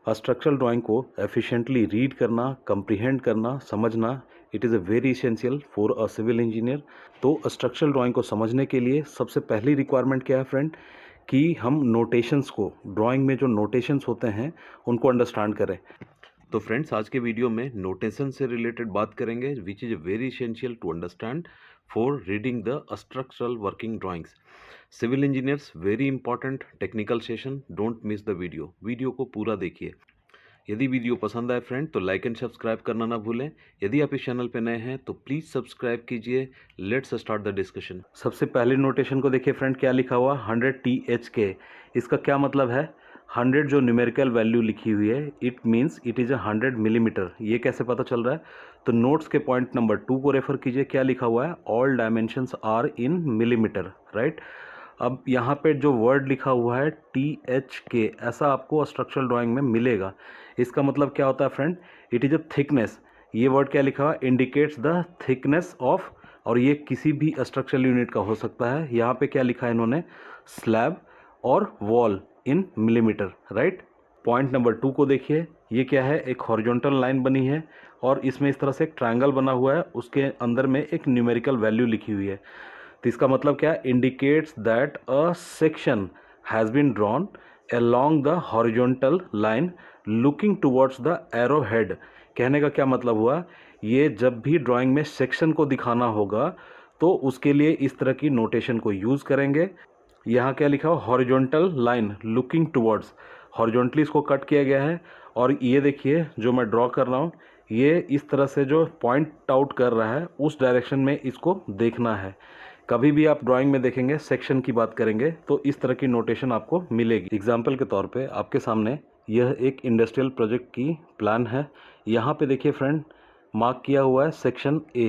Structural drawing को efficiently read करना, comprehend करना, समझना, it is a very essential for a civil engineer. तो स्ट्रक्चरल ड्राइंग को समझने के लिए सबसे पहली रिक्वायरमेंट क्या है फ्रेंड, कि हम नोटेशंस को, ड्राइंग में जो नोटेशंस होते हैं उनको अंडरस्टैंड करें। तो फ्रेंड्स, आज के वीडियो में नोटेशन से रिलेटेड बात करेंगे, which is very essential to understand for reading the structural working drawings. Civil engineers, very important technical session, don't miss the video को पूरा देखिए। यदि वीडियो पसंद आए फ्रेंड तो लाइक एंड सब्सक्राइब करना ना भूलें। यदि आप इस चैनल पर नए हैं तो प्लीज़ सब्सक्राइब कीजिए। Let's start the discussion. सबसे पहले नोटेशन को देखिए फ्रेंड, क्या लिखा हुआ 100 THK। इसका क्या मतलब है? 100 जो न्यूमेरिकल वैल्यू लिखी हुई है, it means it is 100 millimetre. ये कैसे पता चल रहा है? तो नोट्स के पॉइंट नंबर 2 को रेफर कीजिए, क्या लिखा हुआ है? All dimensions are in millimetre, right. अब यहाँ पे जो वर्ड लिखा हुआ है THK, ऐसा आपको स्ट्रक्चरल ड्राइंग में मिलेगा। इसका मतलब क्या होता है friend? It is a thickness. ये वर्ड क्या लिखा हुआ है? इंडिकेट्स द थिकनेस ऑफ, और ये किसी भी स्ट्रक्चरल यूनिट का हो सकता है। यहाँ पे क्या लिखा है इन्होंने? स्लैब और वॉल इन मिलीमीटर, राइट। पॉइंट नंबर 2 को देखिए, ये क्या है? एक हॉरिजॉन्टल लाइन बनी है और इसमें इस तरह से एक ट्रायंगल बना हुआ है, उसके अंदर में एक न्यूमेरिकल वैल्यू लिखी हुई है। तो इसका मतलब क्या? Indicates that a section has been drawn along the horizontal line looking towards the arrow head. कहने का क्या मतलब हुआ? ये जब भी ड्राइंग में सेक्शन को दिखाना होगा तो उसके लिए इस तरह की नोटेशन को यूज़ करेंगे। यहाँ क्या लिखा हो? Horizontal line looking towards, horizontally इसको कट किया गया है। और ये देखिए जो मैं ड्रॉ कर रहा हूँ, ये इस तरह से जो पॉइंट आउट कर रहा है उस डायरेक्शन में इसको देखना है। कभी भी आप ड्राइंग में देखेंगे, सेक्शन की बात करेंगे तो इस तरह की नोटेशन आपको मिलेगी। एग्जाम्पल के तौर पे आपके सामने यह एक इंडस्ट्रियल प्रोजेक्ट की प्लान है। यहाँ पे देखिए फ्रेंड, मार्क किया हुआ है सेक्शन A,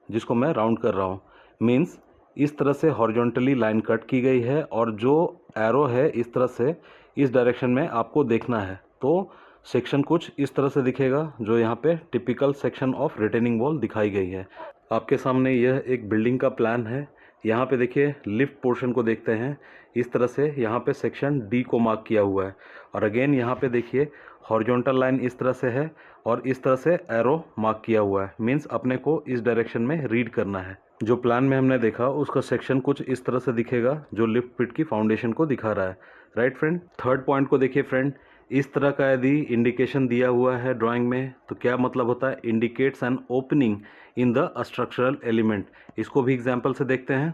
जिसको मैं राउंड कर रहा हूँ। मीन्स इस तरह से हॉरिजॉन्टली लाइन कट की गई है और जो एरो है इस तरह से इस डायरेक्शन में आपको देखना है। तो सेक्शन कुछ इस तरह से दिखेगा, जो यहाँ पे typical section of retaining wall दिखाई गई है। आपके सामने यह एक बिल्डिंग का प्लान है। यहाँ पे देखिए लिफ्ट पोर्शन को देखते हैं, इस तरह से यहाँ पे सेक्शन D को मार्क किया हुआ है। और अगेन यहाँ पे देखिए हॉरिजॉन्टल लाइन इस तरह से है और इस तरह से एरो मार्क किया हुआ है। मीन्स अपने को इस डायरेक्शन में रीड करना है। जो प्लान में हमने देखा उसका सेक्शन कुछ इस तरह से दिखेगा, जो लिफ्ट पिट की फाउंडेशन को दिखा रहा है, राइट फ्रेंड। थर्ड पॉइंट को देखिए फ्रेंड, इस तरह का यदि इंडिकेशन दिया हुआ है ड्राइंग में तो क्या मतलब होता है? Indicates an opening in the structural element. इसको भी एग्जाम्पल से देखते हैं।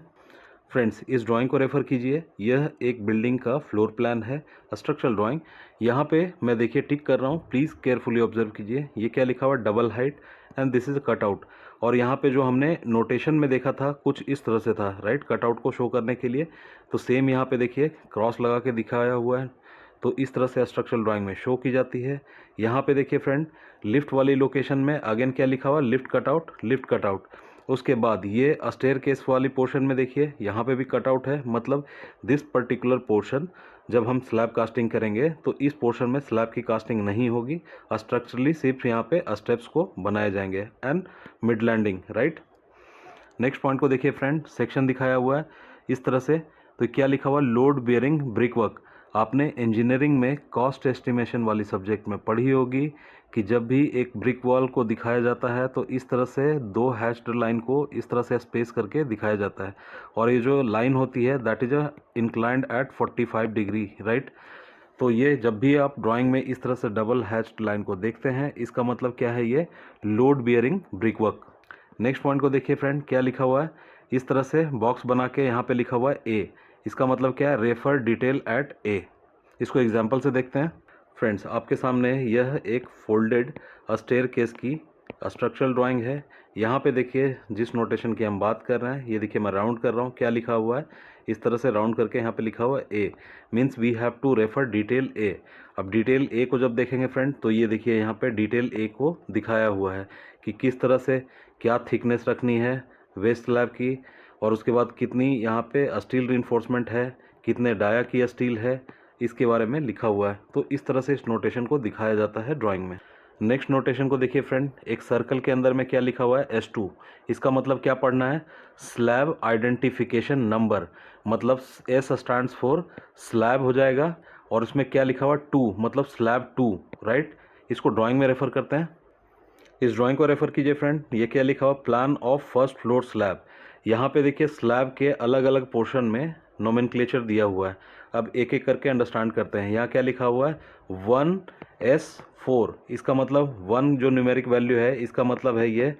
फ्रेंड्स, इस ड्राइंग को रेफर कीजिए, यह एक बिल्डिंग का फ्लोर प्लान है, स्ट्रक्चरल ड्राइंग। यहाँ पे मैं देखिए टिक कर रहा हूँ, प्लीज़ केयरफुली ऑब्जर्व कीजिए। ये क्या लिखा हुआ? Double height and this is cutout. और यहाँ पे जो हमने नोटेशन में देखा था कुछ इस तरह से था, राइट, कटआउट को शो करने के लिए। तो सेम यहाँ पे देखिए क्रॉस लगा के दिखाया हुआ है। तो इस तरह से स्ट्रक्चरल ड्राइंग में शो की जाती है। यहाँ पे देखिए फ्रेंड, लिफ्ट वाली लोकेशन में अगेन क्या लिखा हुआ? Lift cutout, lift cutout. उसके बाद ये स्टेयर केस वाली पोर्शन में देखिए यहाँ पे भी कटआउट है। मतलब दिस पर्टिकुलर पोर्शन जब हम स्लैब कास्टिंग करेंगे तो इस पोर्शन में स्लैब की कास्टिंग नहीं होगी, स्ट्रक्चरली सिर्फ यहाँ पे स्टेप्स को बनाए जाएंगे and mid landing, right. Next point को देखिए फ्रेंड, सेक्शन दिखाया हुआ है इस तरह से। तो क्या लिखा हुआ? Load bearing brick work. आपने इंजीनियरिंग में कॉस्ट एस्टिमेशन वाली सब्जेक्ट में पढ़ी होगी कि जब भी एक ब्रिक वॉल को दिखाया जाता है तो इस तरह से दो हैच्ड लाइन को इस तरह से स्पेस करके दिखाया जाता है। और ये जो लाइन होती है that is inclined at 45 degree, right. तो ये जब भी आप ड्राइंग में इस तरह से डबल हैच्ड लाइन को देखते हैं, इसका मतलब क्या है? ये load bearing brick work. Next point को देखिए फ्रेंड, क्या लिखा हुआ है? इस तरह से बॉक्स बना के यहाँ पे लिखा हुआ है A। इसका मतलब क्या है? Refer detail at A। इसको एग्जांपल से देखते हैं। फ्रेंड्स, आपके सामने यह एक फोल्डेड स्टेयर केस की स्ट्रक्चरल ड्राइंग है। यहाँ पे देखिए जिस नोटेशन की हम बात कर रहे हैं, ये देखिए मैं राउंड कर रहा हूँ, क्या लिखा हुआ है? इस तरह से राउंड करके यहाँ पे लिखा हुआ है A। Means we have to refer detail A। अब डिटेल A को जब देखेंगे फ्रेंड तो ये देखिए यहाँ पे डिटेल A को दिखाया हुआ है कि किस तरह से क्या थिकनेस रखनी है वेस्ट स्लैब की, और उसके बाद कितनी यहाँ पे स्टील रिइंफोर्समेंट है, कितने डाया की स्टील है, इसके बारे में लिखा हुआ है। तो इस तरह से इस नोटेशन को दिखाया जाता है ड्राइंग में। नेक्स्ट नोटेशन को देखिए फ्रेंड, एक सर्कल के अंदर में क्या लिखा हुआ है? S2। इसका मतलब क्या पढ़ना है? Slab identification number. मतलब S स्टैंड्स फॉर स्लैब हो जाएगा, और इसमें क्या लिखा हुआ? 2, मतलब स्लैब 2, राइट। इसको ड्राइंग में रेफर करते हैं। इस ड्राइंग को रेफर कीजिए फ्रेंड। ये क्या लिखा हुआ, plan of first floor slab. यहाँ पे देखिए स्लैब के अलग अलग पोर्शन में नोमेनक्लेचर दिया हुआ है। अब एक एक करके अंडरस्टैंड करते हैं। यहाँ क्या लिखा हुआ है, 1S4, इसका मतलब 1 जो न्यूमेरिक वैल्यू है इसका मतलब है ये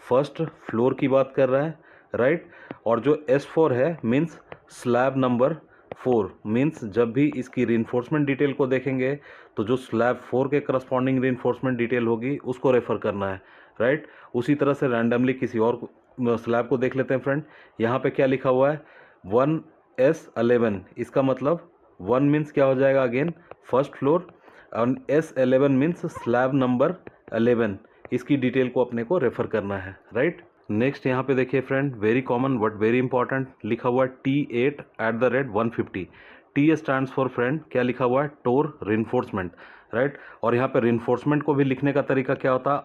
फर्स्ट फ्लोर की बात कर रहा है, राइट। और जो S4 है मीन्स स्लैब नंबर 4, मीन्स जब भी इसकी रीइंफोर्समेंट डिटेल को देखेंगे तो जो स्लैब 4 के करस्पॉन्डिंग रीइंफोर्समेंट डिटेल होगी उसको रेफर करना है, राइट। उसी तरह से रैंडमली किसी और स्लैब को देख लेते हैं फ्रेंड। यहाँ पे क्या लिखा हुआ है, 1S11, इसका मतलब 1 मीन्स क्या हो जाएगा, अगेन फर्स्ट फ्लोर, और S11 मीन्स स्लैब नंबर 11। इसकी डिटेल को अपने को रेफर करना है, राइट। नेक्स्ट यहाँ पे देखिए friend, very common but very important, लिखा हुआ है T8@150। T stands for friend, क्या लिखा हुआ है, टोर रिइंफोर्समेंट, राइट। और यहाँ पे रिइंफोर्समेंट को भी लिखने का तरीका क्या होता है,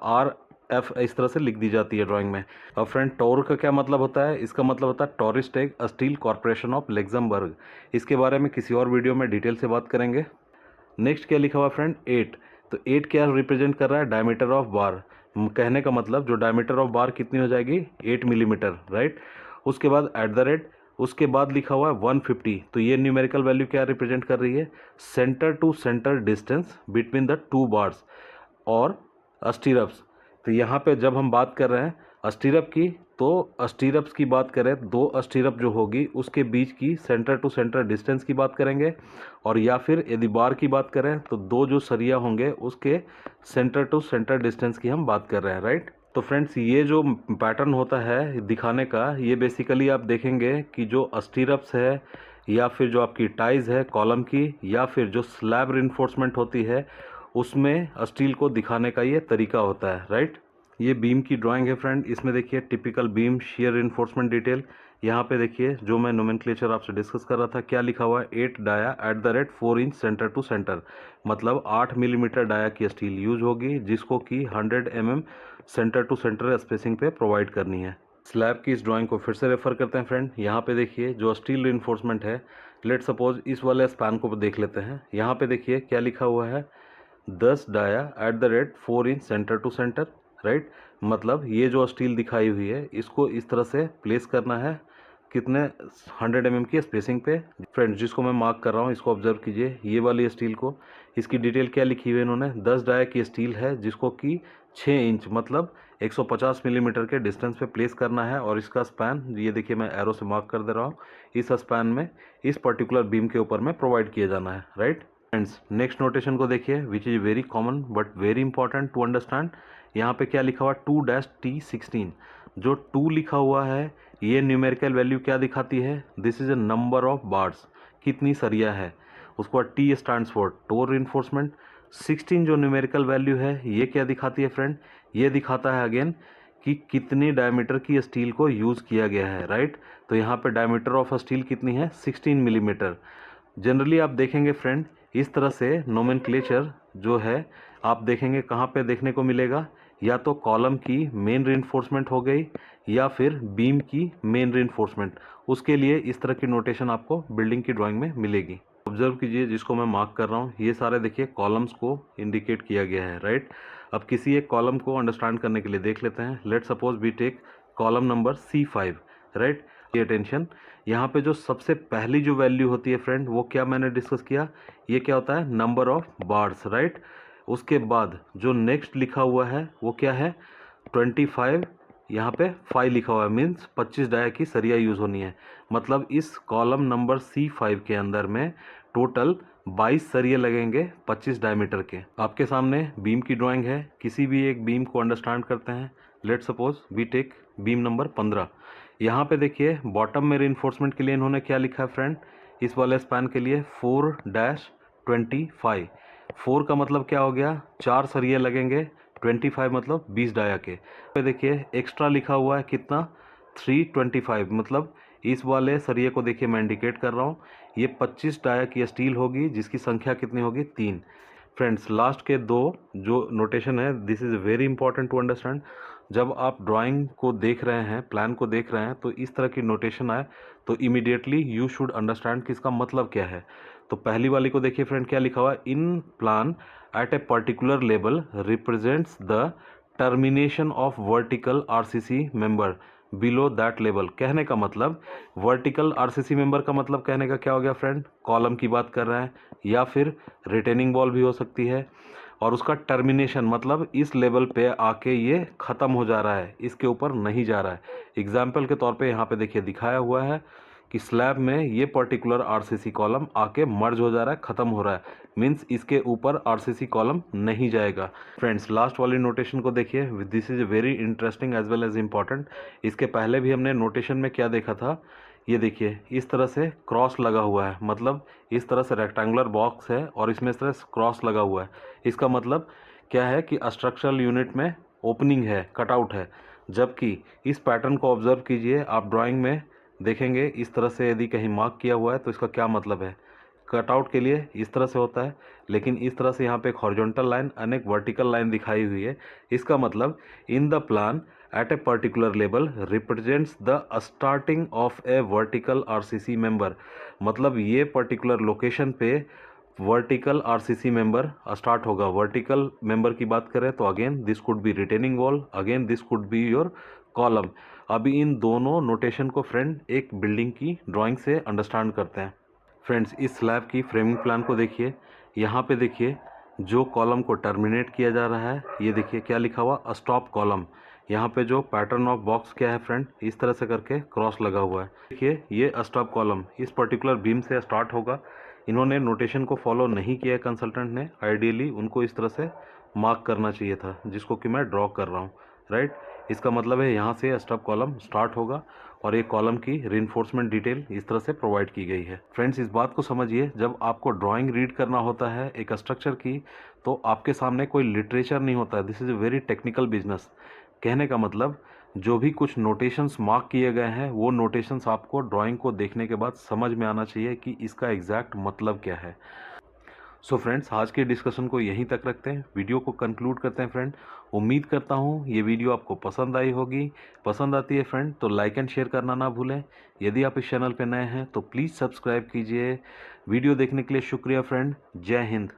RF इस तरह से लिख दी जाती है ड्राइंग में। अब फ्रेंड टोर का क्या मतलब होता है, इसका मतलब होता है टोरिस्टेग स्टील कॉर्पोरेशन ऑफ लग्जमबर्ग। इसके बारे में किसी और वीडियो में डिटेल से बात करेंगे। नेक्स्ट क्या लिखा हुआ फ्रेंड, 8। तो 8 क्या रिप्रेजेंट कर रहा है, डायमीटर ऑफ बार। कहने का मतलब जो डायमीटर ऑफ बार कितनी हो जाएगी, 8 मिलीमीटर, राइट। उसके बाद @ उसके बाद लिखा हुआ है 150। तो ये न्यूमेरिकल वैल्यू क्या रिप्रेजेंट कर रही है, centre to centre distance between the 2 bars और स्टीरप्स। तो यहाँ पे जब हम बात कर रहे हैं स्टीरप की, तो स्टीरप्स की बात करें, 2 स्टीरप जो होगी उसके बीच की सेंटर टू सेंटर डिस्टेंस की बात करेंगे। और या फिर यदि बार की बात करें तो 2 जो सरिया होंगे उसके सेंटर टू सेंटर डिस्टेंस की हम बात कर रहे हैं, राइट। तो फ्रेंड्स ये जो पैटर्न होता है दिखाने का, ये बेसिकली आप देखेंगे कि जो स्टीरप्स है या फिर जो आपकी टाइज है कॉलम की, या फिर जो स्लैब रिइंफोर्समेंट होती है उसमें स्टील को दिखाने का ये तरीका होता है, राइट। ये बीम की ड्राइंग है फ्रेंड। इसमें देखिए typical beam shear reinforcement detail. यहाँ पे देखिए जो मैं नोमेनक्लेचर आपसे डिस्कस कर रहा था, क्या लिखा हुआ है, 8 dia @4 inch centre to centre. मतलब 8 मिलीमीटर डाया की स्टील यूज होगी जिसको कि 100 mm centre to centre spacing पे प्रोवाइड करनी है। स्लैब की इस ड्राइंग को फिर से रेफर करते हैं फ्रेंड। यहाँ पे देखिए जो स्टील रिइंफोर्समेंट है, लेट सपोज इस वाले स्पैन को देख लेते हैं। यहाँ पे देखिए क्या लिखा हुआ है, 10 dia @4 inch centre to centre, right. मतलब ये जो स्टील दिखाई हुई है इसको इस तरह से प्लेस करना है, कितने 100 mm की स्पेसिंग पे। फ्रेंड्स जिसको मैं मार्क कर रहा हूँ इसको ऑब्जर्व कीजिए, ये वाली स्टील को, इसकी डिटेल क्या लिखी हुई है इन्होंने, 10 डाया की स्टील है जिसको कि 6 इंच मतलब 150 मिलीमीटर के डिस्टेंस पे प्लेस करना है। और इसका स्पैन ये देखिए मैं एरो से मार्क कर दे रहा हूँ, इस स्पैन में इस पर्टिकुलर बीम के ऊपर में प्रोवाइड किया जाना है, राइट। फ्रेंड्स नेक्स्ट नोटेशन को देखिए which is very common but very important to understand. यहाँ पे क्या लिखा हुआ, 2-T16। जो 2 लिखा हुआ है ये न्यूमेरिकल वैल्यू क्या दिखाती है, this is a number of bars, कितनी सरिया है। उसके बाद T stands for tor reinforcement. 16 जो न्यूमेरिकल वैल्यू है ये क्या दिखाती है फ्रेंड, ये दिखाता है अगेन कि कितनी डायमीटर की स्टील को यूज़ किया गया है, राइट। तो यहाँ पे डायमीटर ऑफ स्टील कितनी है, 16 मिलीमीटर। जनरली आप देखेंगे फ्रेंड इस तरह से नोमेनक्लेचर जो है आप देखेंगे कहाँ पे देखने को मिलेगा, या तो कॉलम की मेन रिइंफोर्समेंट हो गई या फिर बीम की मेन रिइंफोर्समेंट। उसके लिए इस तरह की नोटेशन आपको बिल्डिंग की ड्राइंग में मिलेगी। ऑब्जर्व कीजिए जिसको मैं मार्क कर रहा हूँ, ये सारे देखिए कॉलम्स को इंडिकेट किया गया है, राइट। अब किसी एक कॉलम को अंडरस्टैंड करने के लिए देख लेते हैं। Let suppose we take column number C5, right. Attention, यहाँ पे जो सबसे पहली जो वैल्यू होती है फ्रेंड वो क्या मैंने डिस्कस किया, ये क्या होता है, नंबर ऑफ बार्स, राइट। उसके बाद जो नेक्स्ट लिखा हुआ है वो क्या है, 25। यहाँ पे 5 लिखा हुआ है, मीन्स 25 डाया की सरिया यूज़ होनी है। मतलब इस कॉलम नंबर C5 के अंदर में टोटल 22 सरिये लगेंगे 25 डायमीटर के। आपके सामने बीम की ड्राइंग है, किसी भी एक बीम को अंडरस्टैंड करते हैं। Let suppose we take beam number 15। यहाँ पे देखिए बॉटम में रिइंफोर्समेंट के लिए इन्होंने क्या लिखा है फ्रेंड, इस वाले स्पैन के लिए 4-25। 4 का मतलब क्या हो गया, 4 सरिये लगेंगे, 25 मतलब 20 डाया के। पे देखिए एक्स्ट्रा लिखा हुआ है कितना, 325। मतलब इस वाले सरिये को देखिए मैं इंडिकेट कर रहा हूँ, ये 25 डाया की स्टील होगी जिसकी संख्या कितनी होगी, 3। फ्रेंड्स लास्ट के 2 जो नोटेशन है this is very important to understand. जब आप ड्राइंग को देख रहे हैं, प्लान को देख रहे हैं, तो इस तरह की नोटेशन आए तो इमीडिएटली यू शुड अंडरस्टैंड कि इसका मतलब क्या है। तो पहली वाली को देखिए फ्रेंड, क्या लिखा हुआ है, in plan at a particular level represents the termination of vertical RCC member below that level. कहने का मतलब वर्टिकल आरसीसी मेंबर का मतलब कहने का क्या हो गया फ्रेंड, कॉलम की बात कर रहे हैं, या फिर रिटेनिंग वॉल भी हो सकती है, और उसका टर्मिनेशन मतलब इस लेवल पे आके ये ख़त्म हो जा रहा है, इसके ऊपर नहीं जा रहा है। एग्जाम्पल के तौर पे यहाँ पे देखिए दिखाया हुआ है कि स्लैब में ये पर्टिकुलर आरसीसी कॉलम आके मर्ज हो जा रहा है, ख़त्म हो रहा है, मीन्स इसके ऊपर आरसीसी कॉलम नहीं जाएगा। फ्रेंड्स लास्ट वाली नोटेशन को देखिए, this is very interesting as well as important. इसके पहले भी हमने नोटेशन में क्या देखा था, ये देखिए इस तरह से क्रॉस लगा हुआ है, मतलब इस तरह से रेक्टेंगुलर बॉक्स है और इसमें इस तरह से क्रॉस लगा हुआ है। इसका मतलब क्या है कि स्ट्रक्चरल यूनिट में ओपनिंग है, कटआउट है। जबकि इस पैटर्न को ऑब्जर्व कीजिए, आप ड्राइंग में देखेंगे इस तरह से यदि कहीं मार्क किया हुआ है तो इसका क्या मतलब है, कटआउट के लिए इस तरह से होता है, लेकिन इस तरह से यहाँ पे एक हॉरिजॉन्टल लाइन एंड एक वर्टिकल लाइन दिखाई हुई है। इसका मतलब in the plan at a particular level represents the starting of a vertical RCC member. मतलब ये पर्टिकुलर लोकेशन पे वर्टिकल आरसीसी मेंबर स्टार्ट होगा। वर्टिकल मेंबर की बात करें तो again this could be retaining wall, again this could be your column. अभी इन दोनों नोटेशन को फ्रेंड एक बिल्डिंग की ड्राइंग से अंडरस्टैंड करते हैं। फ्रेंड्स इस स्लैब की फ्रेमिंग प्लान को देखिए, यहाँ पे देखिए जो कॉलम को टर्मिनेट किया जा रहा है, ये देखिए क्या लिखा हुआ, स्टॉप कॉलम। यहाँ पे जो पैटर्न ऑफ बॉक्स क्या है फ्रेंड, इस तरह से करके क्रॉस लगा हुआ है। देखिए ये स्टॉप कॉलम इस पर्टिकुलर बीम से स्टार्ट होगा। इन्होंने नोटेशन को फॉलो नहीं किया कंसल्टेंट ने, आइडियली उनको इस तरह से मार्क करना चाहिए था, जिसको कि मैं ड्रॉ कर रहा हूँ, राइट। इसका मतलब है यहाँ से स्टॉप कॉलम स्टार्ट होगा और एक कॉलम की रीइंफोर्समेंट डिटेल इस तरह से प्रोवाइड की गई है। फ्रेंड्स इस बात को समझिए, जब आपको ड्राइंग रीड करना होता है एक स्ट्रक्चर की, तो आपके सामने कोई लिटरेचर नहीं होता है, this is a very technical business. कहने का मतलब जो भी कुछ नोटेशंस मार्क किए गए हैं वो नोटेशंस आपको ड्राइंग को देखने के बाद समझ में आना चाहिए कि इसका एग्जैक्ट मतलब क्या है। सो फ्रेंड्स आज के डिस्कशन को यहीं तक रखते हैं, वीडियो को कंक्लूड करते हैं फ्रेंड। उम्मीद करता हूँ ये वीडियो आपको पसंद आई होगी। पसंद आती है फ्रेंड तो लाइक एंड शेयर करना ना भूलें। यदि आप इस चैनल पर नए हैं तो प्लीज़ सब्सक्राइब कीजिए। वीडियो देखने के लिए शुक्रिया फ्रेंड। जय हिंद।